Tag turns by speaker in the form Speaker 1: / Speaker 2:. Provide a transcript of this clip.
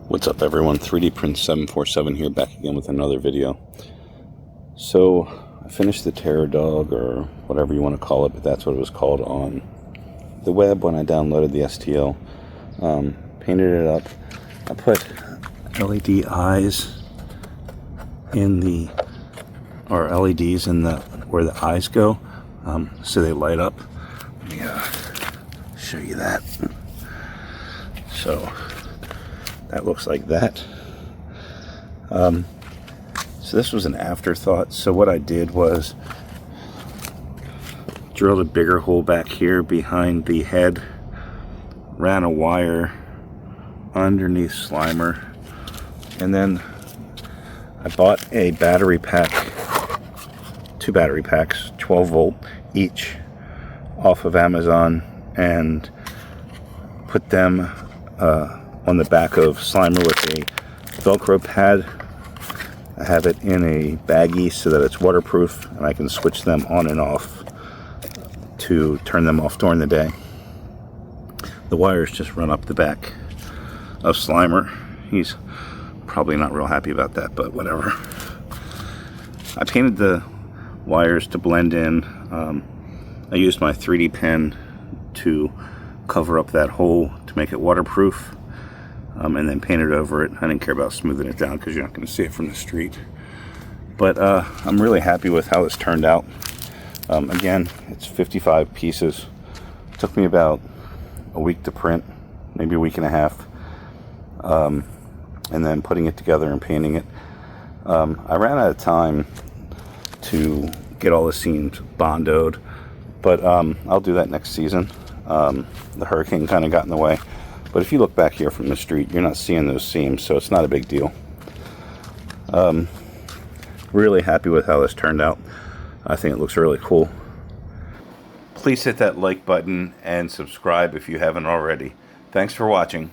Speaker 1: What's up everyone, 3D Prince 747 here, back again with another video. So, I finished the Terror Dog, or whatever you want to call it, but that's what it was called on the web when I downloaded the STL. Painted it up. I put LED eyes in the, or LEDs in the, where the eyes go, so they light up. Let me show you that. So, that looks like that. So this was an afterthought. So what I did was drilled a bigger hole back here behind the head, ran a wire underneath Slimer, and then I bought a battery pack, 2 battery packs, 12 volt each, off of Amazon, and put them on the back of Slimer with a Velcro pad. I have it in a baggie so that it's waterproof, and I can switch them on and off to turn them off during the day. The wires just run up the back of Slimer. He's probably not real happy about that, but whatever. I painted the wires to blend in. I used my 3D pen to cover up that hole to make it waterproof. And then painted over it. I didn't care about smoothing it down because you're not going to see it from the street. But I'm really happy with how this turned out. Again, it's 55 pieces. It took me about a week to print, maybe a week and a half. And then putting it together and painting it. I ran out of time to get all the seams bondoed, but I'll do that next season. The hurricane kind of got in the way. But if you look back here from the street, you're not seeing those seams, so it's not a big deal. Really happy with how this turned out. I think it looks really cool. Please hit that like button and subscribe if you haven't already. Thanks for watching.